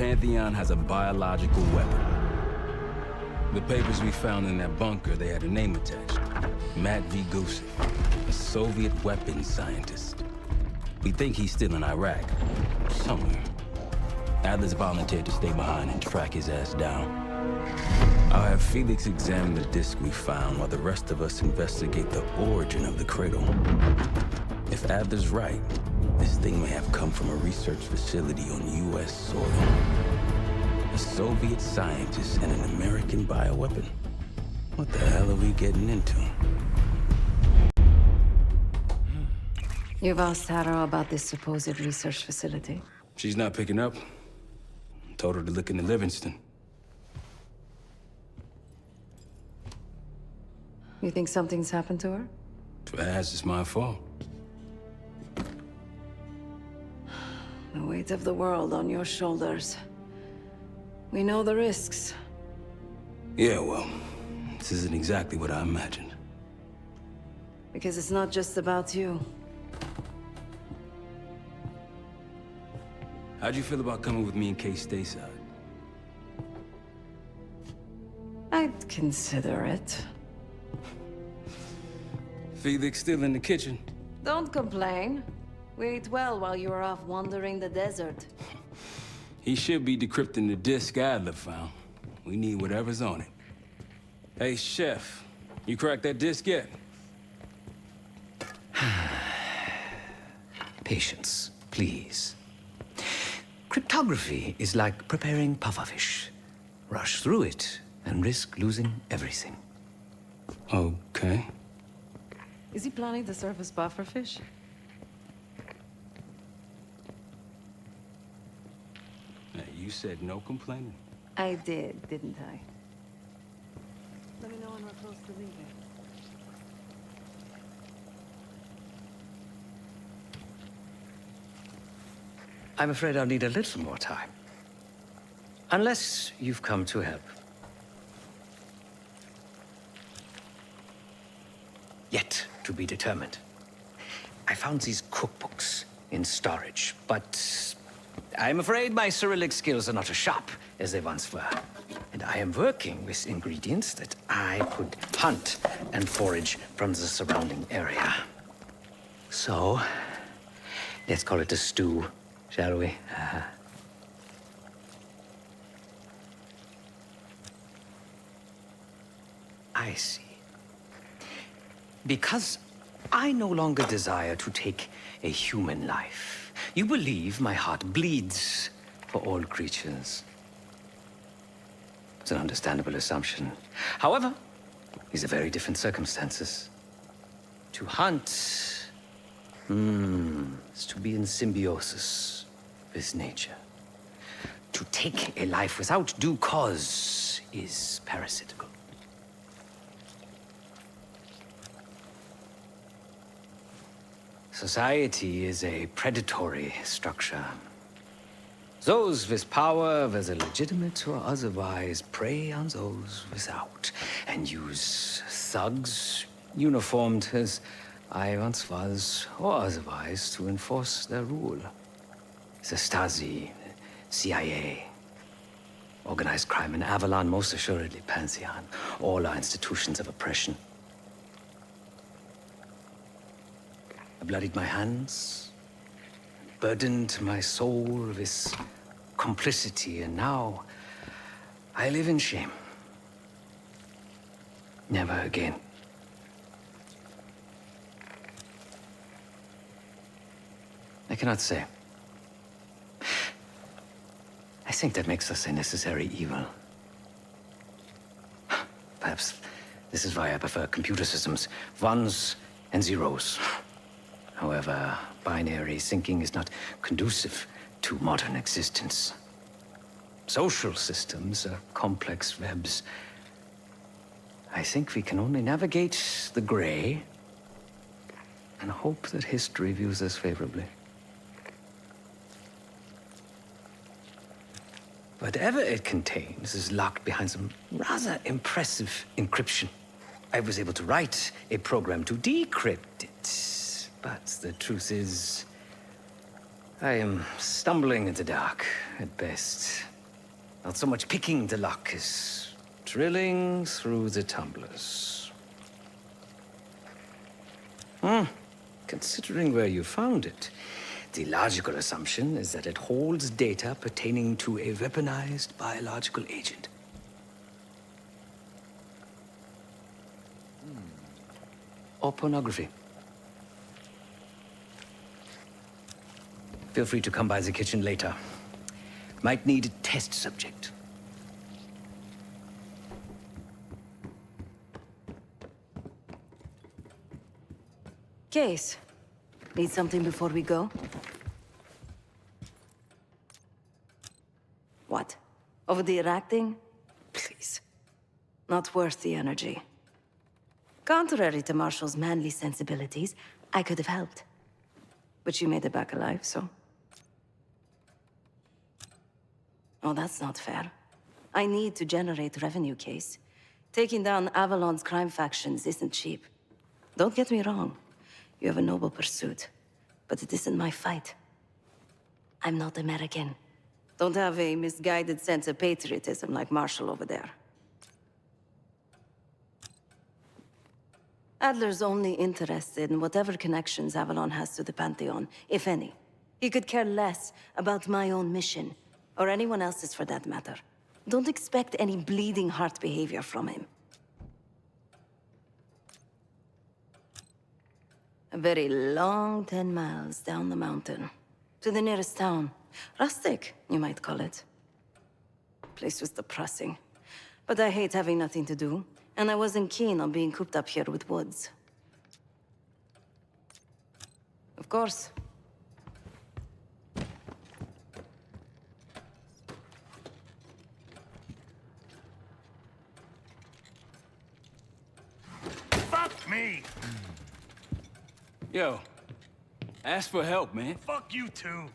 Pantheon has a biological weapon. The papers we found in that bunker, they had a name attached. Matt V. Gusev, a Soviet weapons scientist. We think he's still in Iraq, somewhere. Adler's volunteered to stay behind and track his ass down. I'll have Felix examine the disk we found while the rest of us investigate the origin of the cradle. If Adler's right, this thing may have come from a research facility on U.S. soil. A Soviet scientist and an American bioweapon. What the hell are we getting into? You've asked Harrow about this supposed research facility? She's not picking up. Told her to look into Livingston. You think something's happened to her? If it has, it's my fault. The weight of the world on your shoulders. We know the risks. Yeah, well, this isn't exactly what I imagined. Because it's not just about you. How'd you feel about coming with me in case stateside? I'd consider it. Felix still in the kitchen? Don't complain. We ate well while you were off wandering the desert. He should be decrypting the disk Adler found. We need whatever's on it. Hey, Chef, you cracked that disk yet? Patience, please. Cryptography is like preparing pufferfish. Rush through it and risk losing everything. Okay. Is he planning to serve us pufferfish? Hey, you said no complaining. I did, didn't I? Let me know when we're close to leaving. I'm afraid I'll need a little more time. Unless you've come to help. Yet to be determined. I found these cookbooks in storage, but I'm afraid my Cyrillic skills are not as sharp as they once were. And I am working with ingredients that I could hunt and forage from the surrounding area. So, let's call it a stew, shall we? I see. Because I no longer desire to take a human life. You believe my heart bleeds for all creatures. It's an understandable assumption. However, these are very different circumstances. To hunt, is to be in symbiosis with nature. To take a life without due cause is parasitical. Society is a predatory structure. Those with power, whether legitimate or otherwise, prey on those without, and use thugs, uniformed as I once was, or otherwise, to enforce their rule. The Stasi, CIA, organized crime in Avalon, most assuredly Pantheon, all are institutions of oppression. I bloodied my hands, burdened my soul with complicity, and now I live in shame. Never again. I cannot say. I think that makes us a necessary evil. Perhaps this is why I prefer computer systems. Ones and zeros. However, binary thinking is not conducive to modern existence. Social systems are complex webs. I think we can only navigate the gray and hope that history views us favorably. Whatever it contains is locked behind some rather impressive encryption. I was able to write a program to decrypt it, but the truth is, I am stumbling in the dark at best. Not so much picking the lock as drilling through the tumblers. Considering where you found it, the logical assumption is that it holds data pertaining to a weaponized biological agent. Or pornography. Feel free to come by the kitchen later. Might need a test subject. Case. Need something before we go? What? Over the Iraq thing? Please. Not worth the energy. Contrary to Marshall's manly sensibilities, I could have helped. But you made it back alive, so... Oh, that's not fair. I need to generate revenue, Case. Taking down Avalon's crime factions isn't cheap. Don't get me wrong. You have a noble pursuit. But it isn't my fight. I'm not American. Don't have a misguided sense of patriotism like Marshall over there. Adler's only interested in whatever connections Avalon has to the Pantheon, if any. He could care less about my own mission, or anyone else's for that matter. Don't expect any bleeding heart behavior from him. A very long 10 miles down the mountain. To the nearest town. Rustic, you might call it. Place was depressing. But I hate having nothing to do, and I wasn't keen on being cooped up here with Woods. Of course. Fuck me! Yo, ask for help, man. Fuck you too.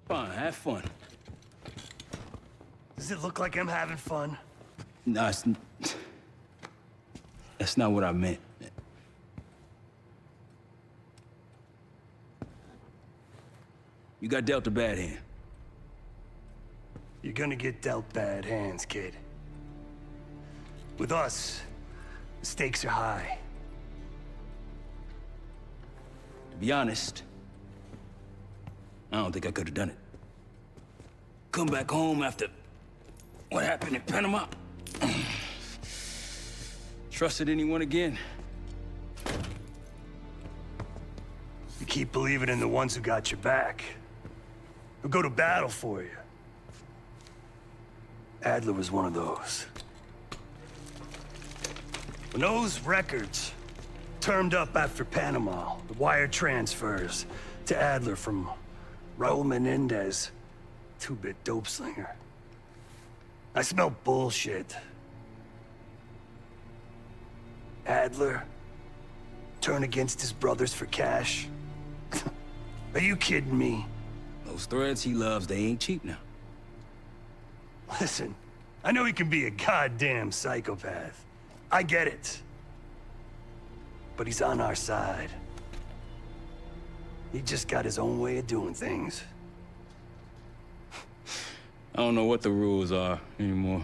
Fine, have fun. Does it look like I'm having fun? No, that's not what I meant. You got dealt a bad hand. You're gonna get dealt bad hands, kid. With us, the stakes are high. To be honest, I don't think I could have done it. Come back home after what happened in Panama. Trusted anyone again? You keep believing in the ones who got your back, who go to battle for you. Adler was one of those. When those records turned up after Panama, the wire transfers to Adler from Raul Menendez, two-bit dope slinger. I smelled bullshit. Adler turn against his brothers for cash? Are you kidding me? Those threads he loves, they ain't cheap now. Listen, I know he can be a goddamn psychopath. I get it. But he's on our side. He just got his own way of doing things. I don't know what the rules are anymore.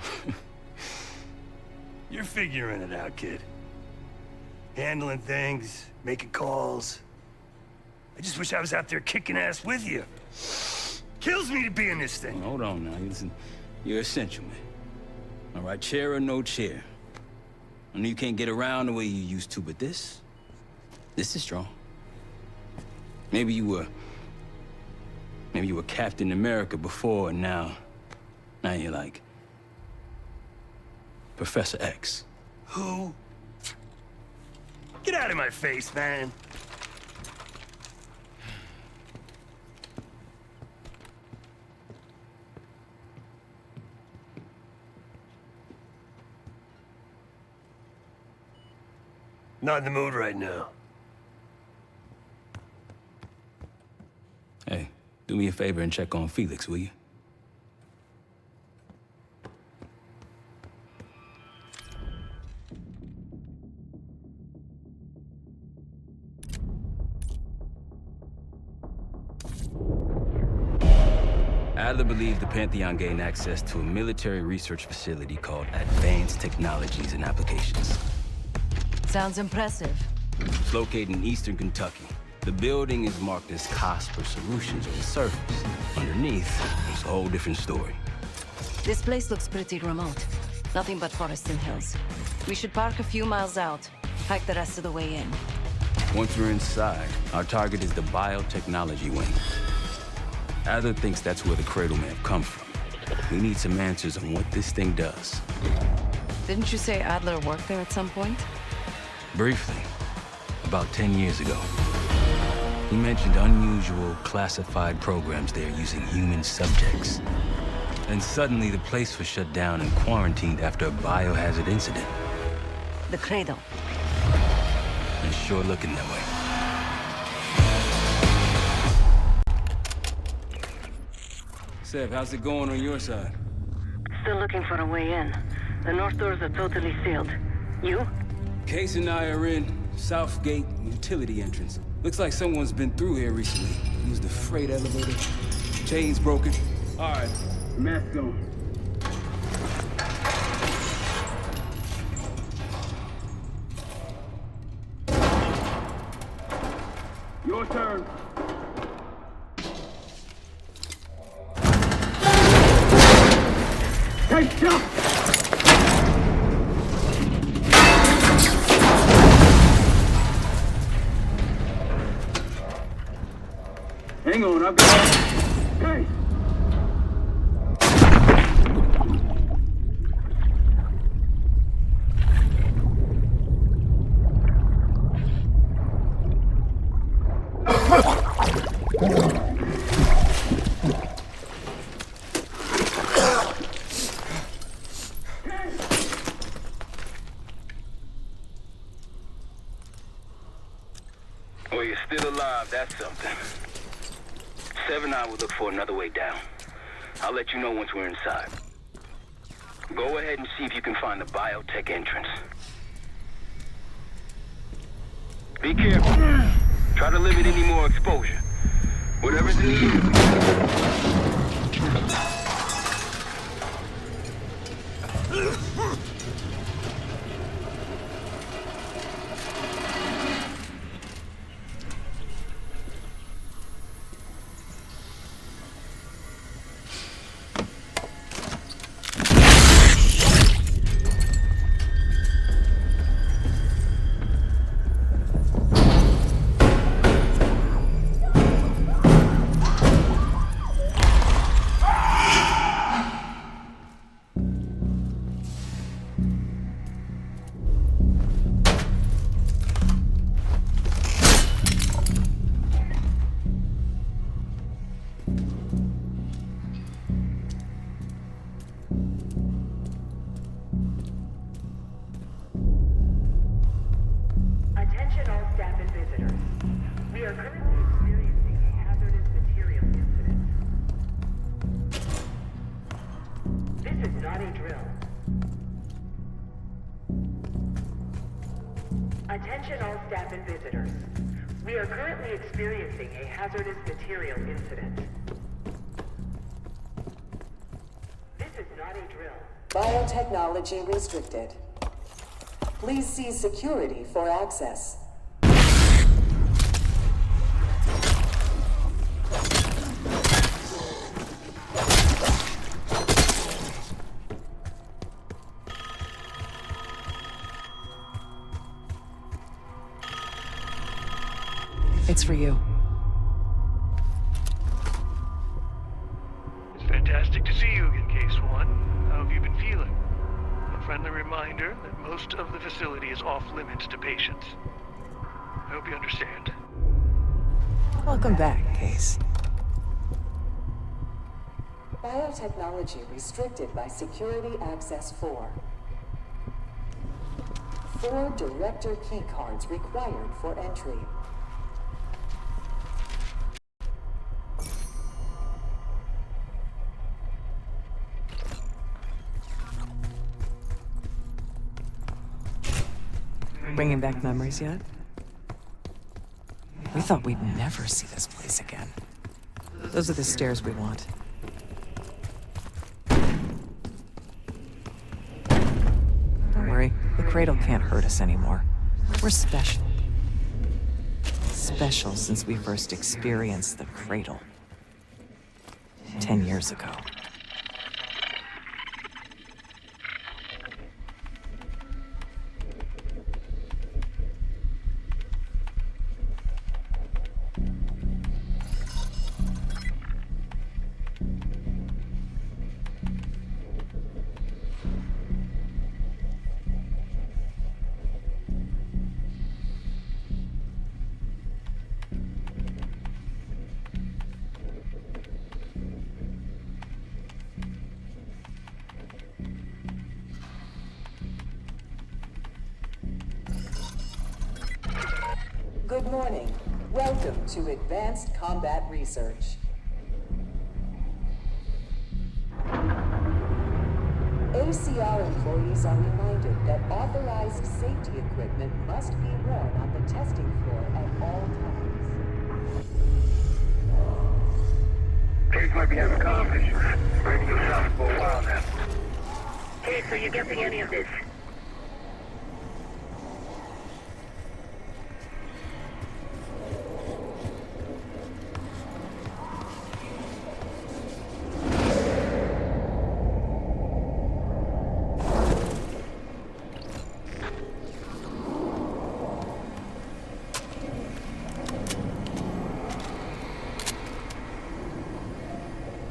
You're figuring it out, kid. Handling things, making calls. I just wish I was out there kicking ass with you. Kills me to be in this thing. Hold on now, listen. You're essential, man. All right, chair or no chair. I know you can't get around the way you used to, but this is strong. Maybe you were Captain America before, and now you're like Professor X. Who? Get out of my face, man. Not in the mood right now. Hey, do me a favor and check on Felix, will you? Adler believed the Pantheon gained access to a military research facility called Advanced Technologies and Applications. Sounds impressive. It's located in eastern Kentucky. The building is marked as Cosper Solutions on the surface. Underneath, it's a whole different story. This place looks pretty remote. Nothing but forests and hills. We should park a few miles out, hike the rest of the way in. Once we're inside, our target is the biotechnology wing. Adler thinks that's where the Cradle may have come from. We need some answers on what this thing does. Didn't you say Adler worked there at some point? Briefly, about 10 years ago. He mentioned unusual, classified programs there using human subjects. And suddenly the place was shut down and quarantined after a biohazard incident. The Cradle. It's sure looking that way. Sev, how's it going on your side? Still looking for a way in. The north doors are totally sealed. You? Case and I are in South Gate utility entrance. Looks like someone's been through here recently. Used the freight elevator. Chains broken. All right, mask on. Your turn. Hey, jump! Hang on, I've got... Hey! Well, you're still alive, that's something. Sev and I will look for another way down. I'll let you know once we're inside. Go ahead and see if you can find the biotech entrance. Be careful. Try to limit any more exposure. Whatever's in the air. Attention all staff and visitors. We are currently experiencing a hazardous material incident. This is not a drill. Attention all staff and visitors. We are currently experiencing a hazardous material incident. This is not a drill. Biotechnology restricted. Please see security for access. It's for you. It's fantastic to see you again, Case One. How have you been feeling? A friendly reminder that most of the facility is off limits to patients. I hope you understand. Welcome back, Case. Biotechnology restricted by Security Access 4. 4 Director key cards required for entry. Bringing back memories yet? We thought we'd never see this place again. Those are the stairs we want. The Cradle can't hurt us anymore. We're special. Special since we first experienced the Cradle. 10 years ago. Good morning. Welcome to Advanced Combat Research. ACR employees are reminded that authorized safety equipment must be worn on the testing floor at all times. Case might be having comm issues. Radio silent for a while now. Hey, so you getting any of this?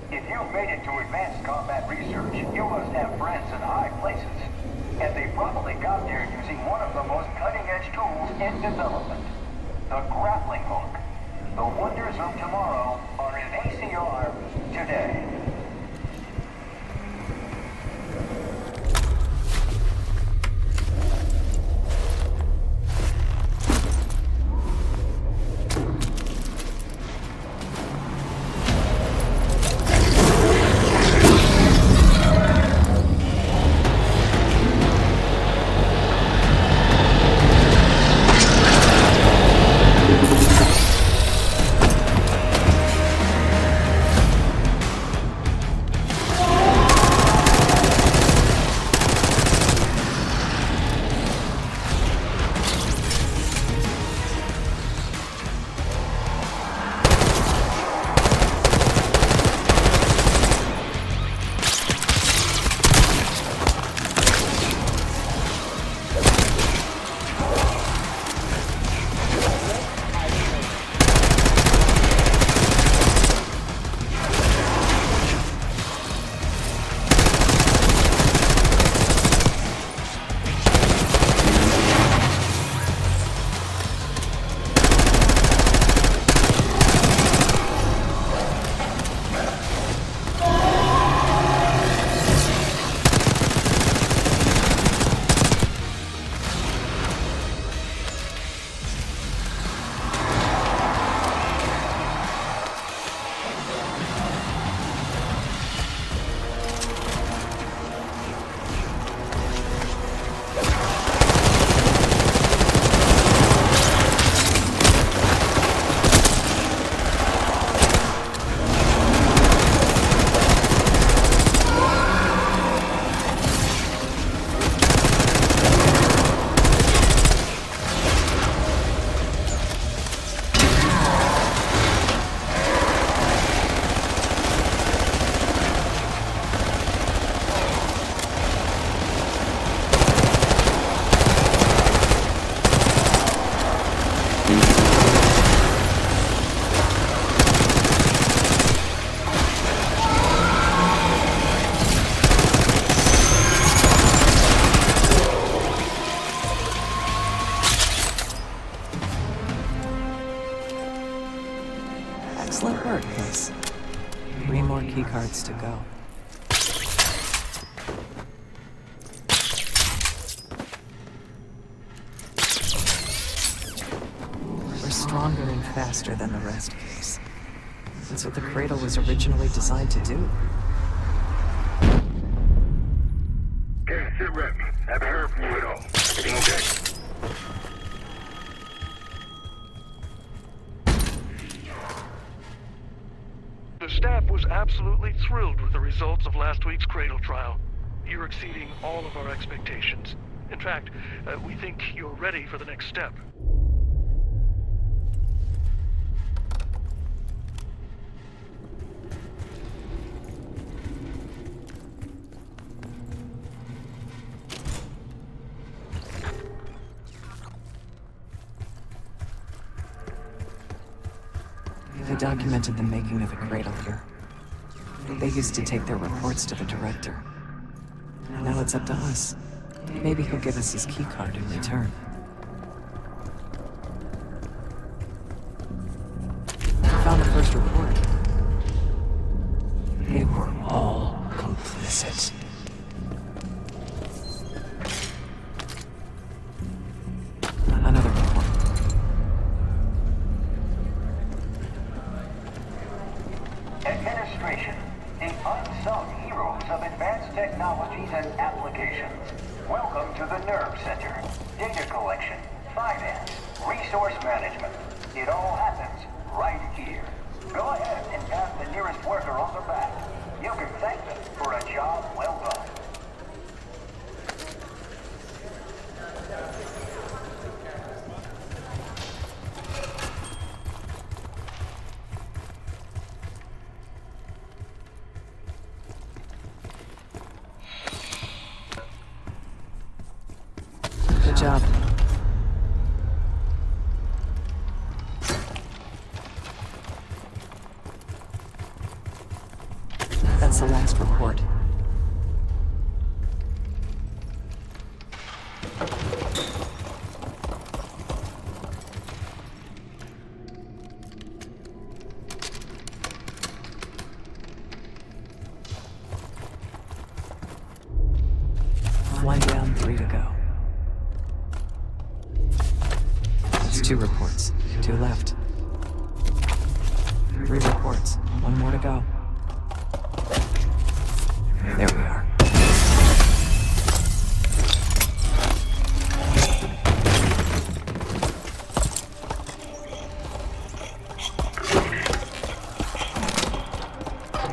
If you've made it to advanced combat research, you must have friends in high places. And they probably got there using one of the most cutting-edge tools in development. The grappling hook. The wonders of tomorrow are in ACR today. Excellent work, Case. 3 more keycards to go. We're stronger and faster than the rest, Case. That's what the Cradle was originally designed to do. Okay, sit rep. Haven't heard from you at all. Everything okay? The staff was absolutely thrilled with the results of last week's Cradle trial. You're exceeding all of our expectations. In fact, we think you're ready for the next step. They documented the making of the cradle here. They used to take their reports to the director. Now it's up to us. Maybe he'll give us his keycard in return. Found the first report. They were all complicit. Another report. Administration, the unsung heroes of advanced technologies and applications. Welcome to the Nerve Center. Data collection, finance, resource management. It all happens right here. Go ahead and pat the nearest worker on the back. You can thank them for a job well done. Good job. That's the last report. One down, 3 to go. That's 2 reports. 2 left. 3 reports. 1 more to go. There we are.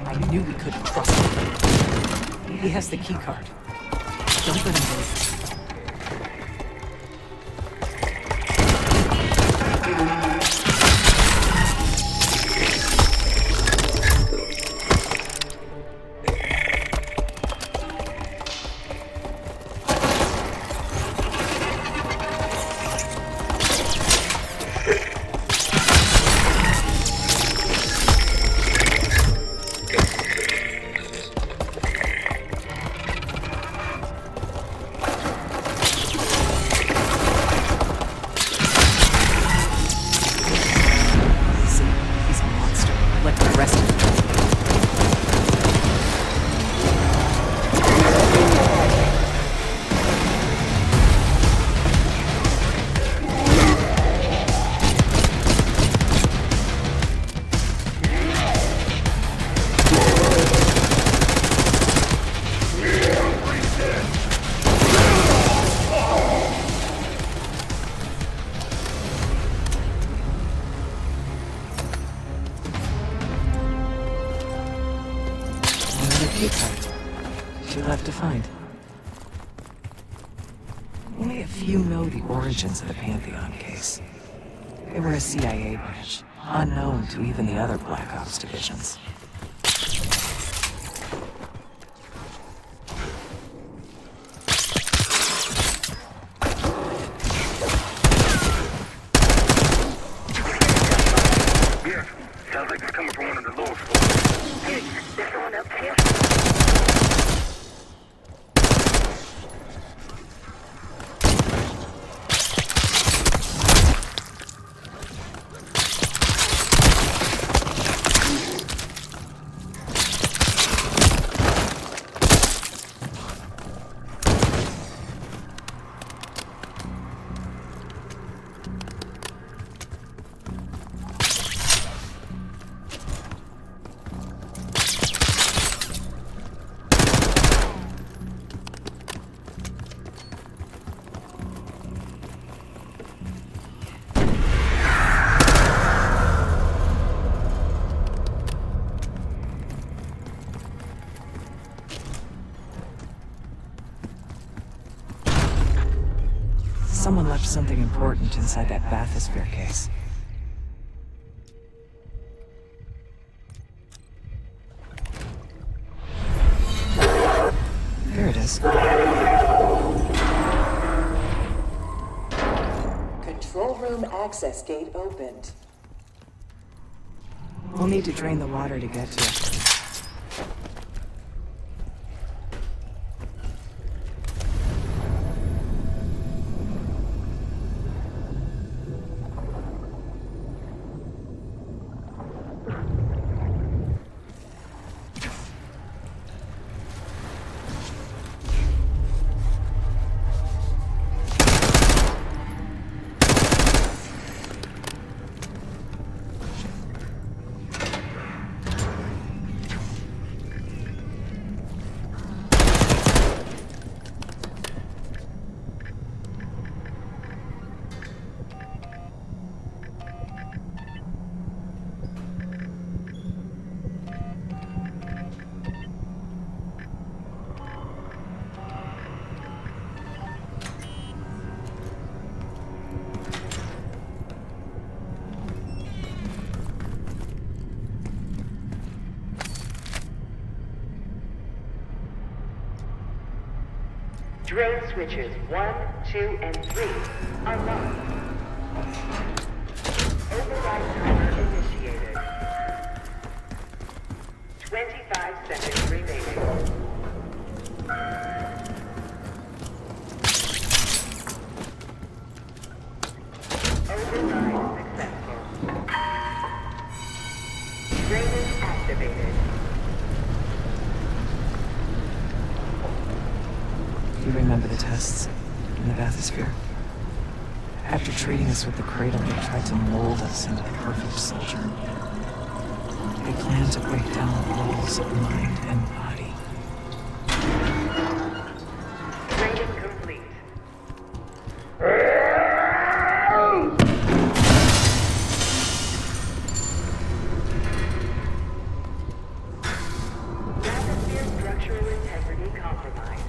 I knew we couldn't trust him. He has the keycard. Don't let him lose it. Left to find. Only a few know the origins of the Pantheon case. They were a CIA branch, unknown to even the other Black Ops divisions. Yeah, sounds like it's coming from one of the lower floors. Hey, there's someone up here. left something important inside that bathysphere case. There it is. Control room access gate opened. We'll need to drain the water to get to it. Drill switches 1, 2, and 3 are locked. Override timer initiated. 25 seconds remaining. Override successful. Drainage activated. You remember the tests in the bathysphere? After treating us with the cradle, they tried to mold us into the perfect soldier. They planned to break down the walls of mind and body. Training complete. Bathysphere structural integrity compromised.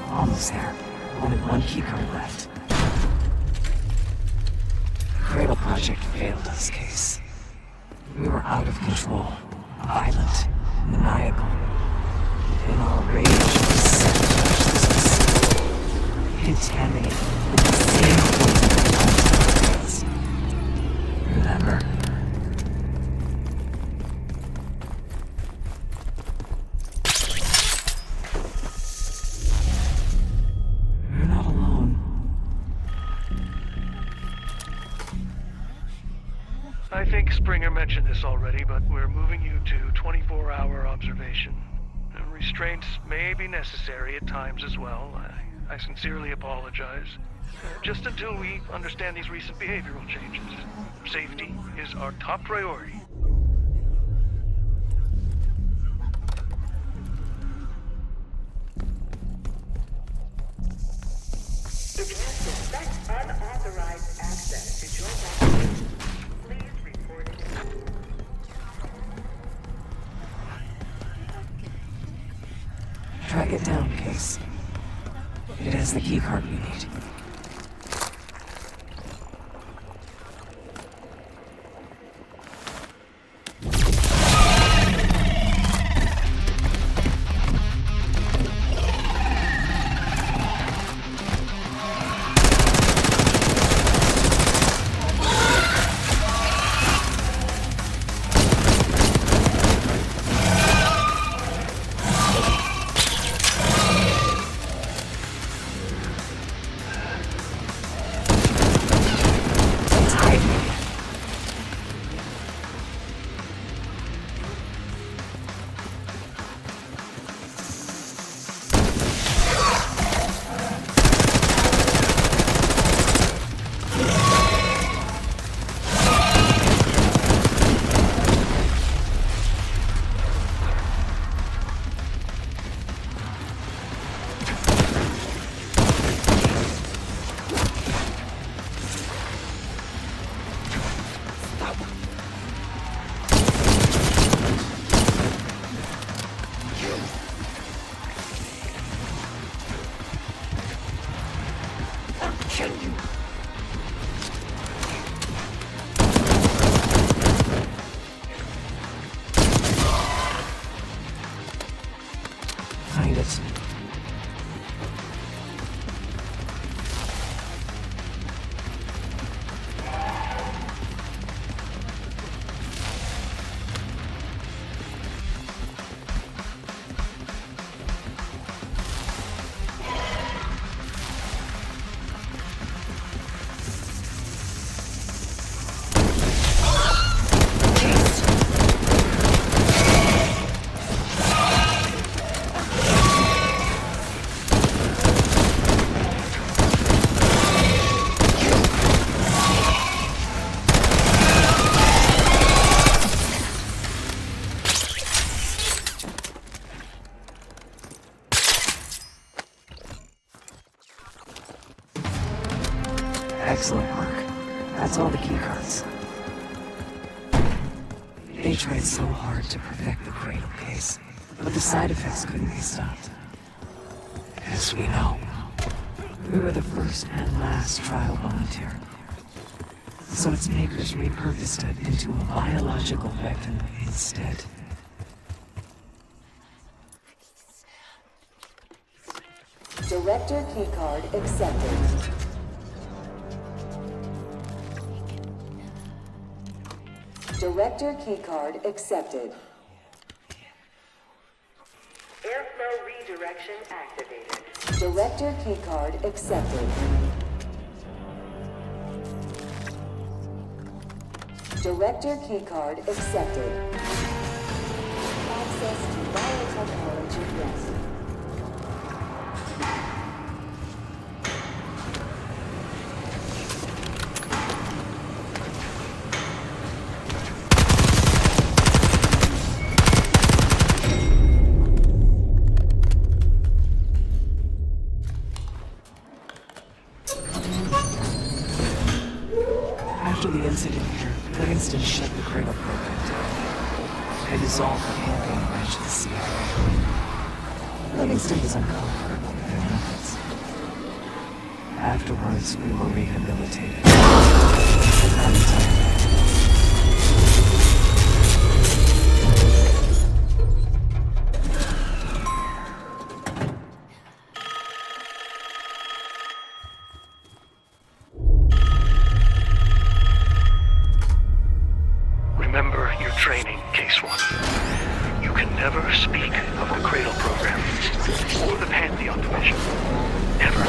Almost there. Only one keycard left. The Cradle Project failed us, Case. We were out of control, violent, maniacal. In our rage, we sabotaged this facility, contaminated with the same poison that Remember? You're not alone. I think Springer mentioned this already, but we're moving you to 24-hour observation. Restraints may be necessary at times as well. I sincerely apologize. Just until we understand these recent behavioral changes. Safety is our top priority. If you suspect unauthorized access to Please report it. Track it down, Case. It has the keycard we need. Find it. Excellent work. That's all the keycards. They tried so hard to perfect the Cradle case, but the side effects couldn't be stopped. As we know, we were the first and last trial volunteer. So its makers repurposed it into a biological weapon instead. Director keycard accepted. Director keycard accepted. Airflow redirection activated. Director keycard accepted. Director keycard accepted. Access to biotechnology yes. After the incident here, Livingston shut the Cradle program down. I dissolved the campaign branch of the CIA. Livingston was uncomfortable with their methods. Afterwards, we were rehabilitated. But not entirely. Remember your training, Case One. You can never speak of the Cradle program or the Pantheon division. Never.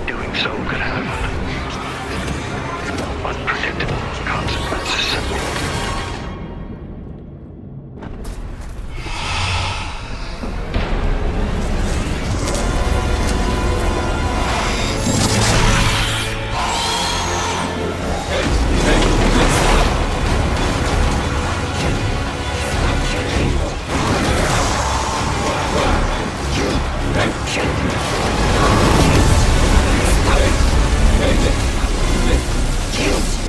Doing so could have unpredictable consequences. Kill!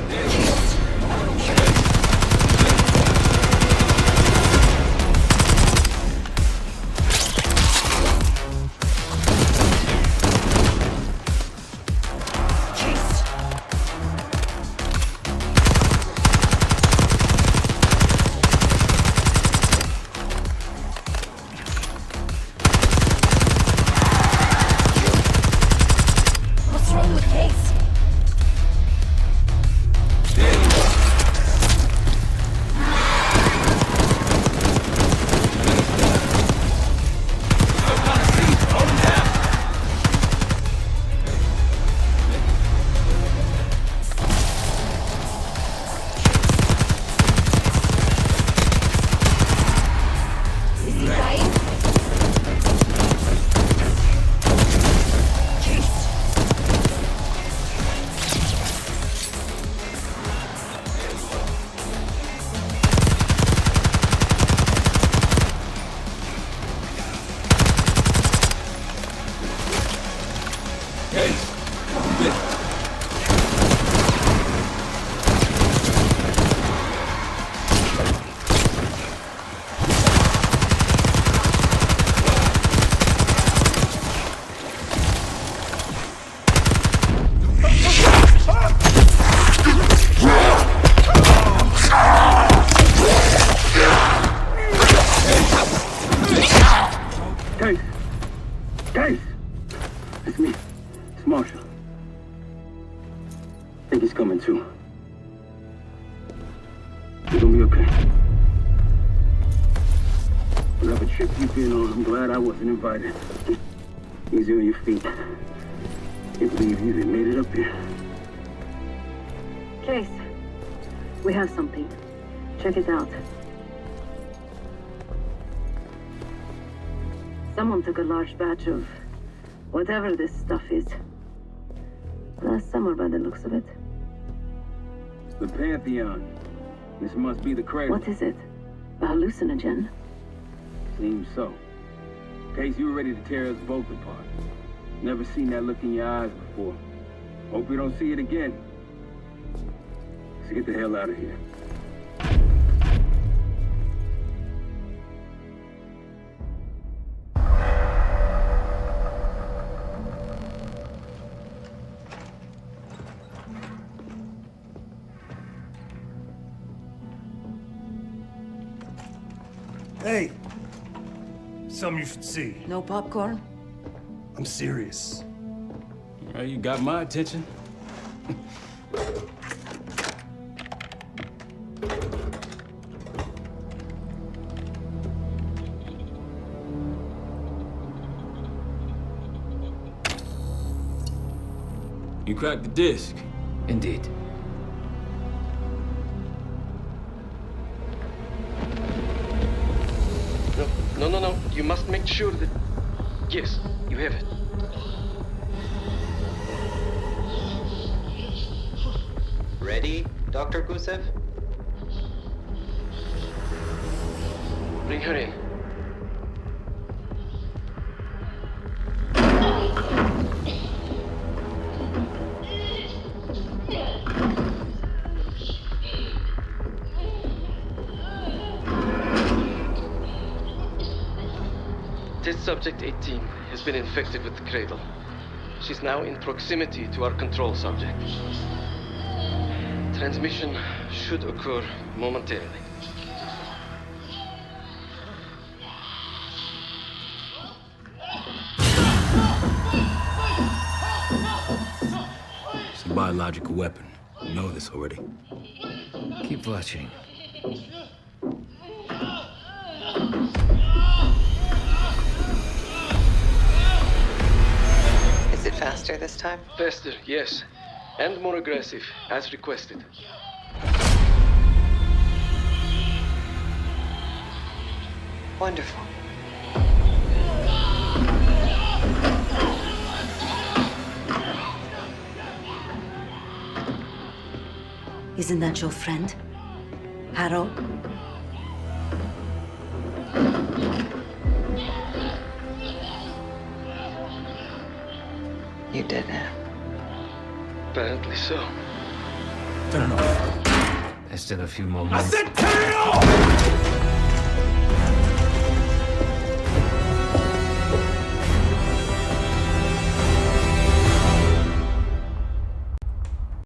okay. Whatever trip you've been on, I'm glad I wasn't invited. Easy on your feet. Can't believe you even made it up here. Case. We have something. Check it out. Someone took a large batch of whatever this stuff is. Last summer by the looks of it. The Pantheon. This must be the cradle. What is it? A hallucinogen? Seems so. Case, you were ready to tear us both apart. Never seen that look in your eyes before. Hope we don't see it again. Let's get the hell out of here. Hey! Something you should see. No popcorn? I'm serious. Well, you got my attention. You cracked the disc. Indeed. No. You must make sure that... Yes, you have it. Ready, Dr. Gusev? Bring her in. Test subject 18 has been infected with the cradle. She's now in proximity to our control subject. Transmission should occur momentarily. It's a biological weapon. You know this already. Keep watching. Is it faster this time? Faster, yes. And more aggressive, as requested. Wonderful. Isn't that your friend? Harrow? You did it. Apparently so. Turn it off. There's still a few more moments. I said turn it off!